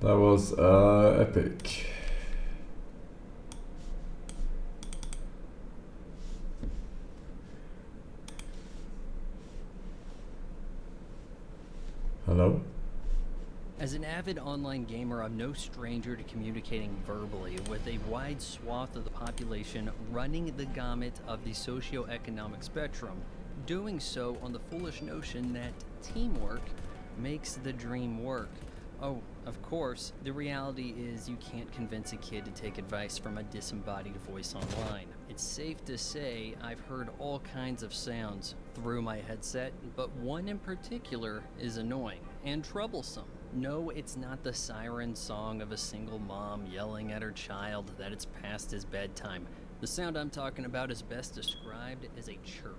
That was epic. Hello? As an avid online gamer, I'm no stranger to communicating verbally with a wide swath of the population running the gamut of the socioeconomic spectrum, doing so on the foolish notion that teamwork makes the dream work. Oh, of course, the reality is you can't convince a kid to take advice from a disembodied voice online. It's safe to say I've heard all kinds of sounds through my headset, but one in particular is annoying and troublesome. No, it's not the siren song of a single mom yelling at her child that it's past his bedtime. The sound I'm talking about is best described as a chirp,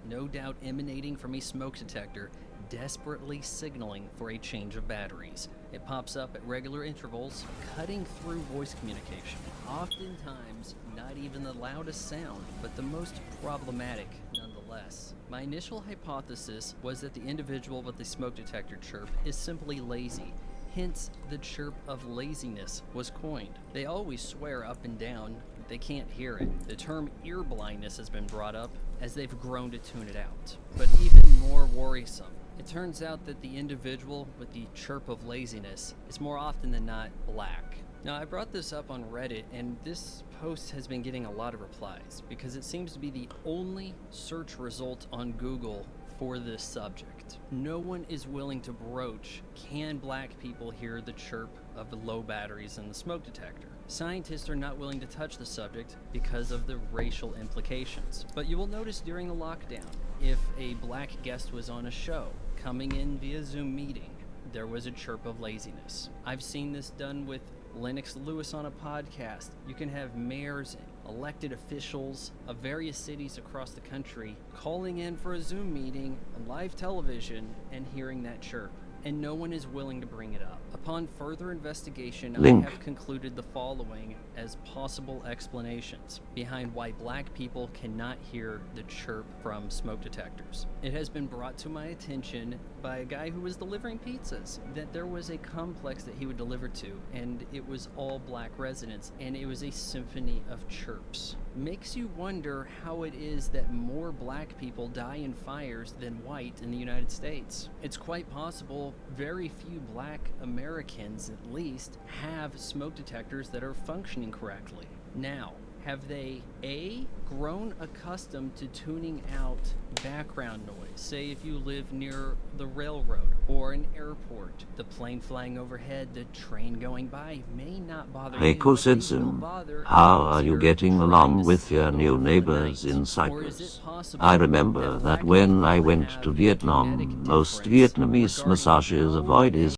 no doubt emanating from a smoke detector, desperately signaling for a change of batteries. It pops up at regular intervals, cutting through voice communication. Oftentimes, not even the loudest sound, but the most problematic nonetheless. My initial hypothesis was that the individual with the smoke detector chirp is simply lazy. Hence, the chirp of laziness was coined. They always swear up and down they can't hear it. The term ear blindness has been brought up as they've grown to tune it out. But even more worrisome, it turns out that the individual with the chirp of laziness is more often than not black. Now, I brought this up on Reddit, and this post has been getting a lot of replies because it seems to be the only search result on Google for this subject. No one is willing to broach, can black people hear the chirp of the low batteries in the smoke detector? Scientists are not willing to touch the subject because of the racial implications. But you will notice during the lockdown, if a black guest was on a show, coming in via Zoom meeting, there was a chirp of laziness. I've seen this done with Lennox Lewis on a podcast. You can have mayors, elected officials of various cities across the country calling in for a Zoom meeting on live television and hearing that chirp, and no one is willing to bring it up. Upon further investigation, I have concluded the following as possible explanations behind why black people cannot hear the chirp from smoke detectors. It has been brought to my attention by a guy who was delivering pizzas that there was a complex that he would deliver to, and it was all black residents, and it was a symphony of chirps. Makes you wonder how it is that more black people die in fires than white in the United States. It's quite possible very few black Americans, at least, have smoke detectors that are functioning correctly. Now, have they A, grown accustomed to tuning out background noise? Say if you live near the railroad or an airport, the plane flying overhead, the train going by may not bother you, but they will bother How are you you're getting trying along to with your sleep new over for the neighbors night. in Or is it Cyprus? possible I remember that black when people I went have to a Vietnam, genetic most difference Vietnamese regarding massages how avoid they it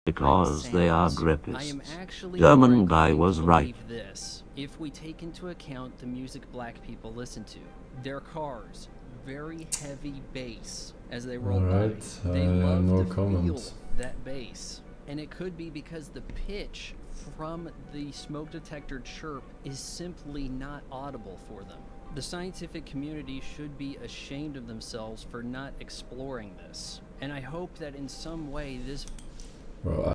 because they are sounds? I am grappists. actually more German guy inclined was to right. believe this if we take into account the music black people listen to. Their cars, very heavy bass as they roll by. Alright, They love no to feel comment. that bass. And it could be because the pitch from the smoke detector chirp is simply not audible for them. The scientific community should be ashamed of themselves for not exploring this. And I hope that in some way this Well,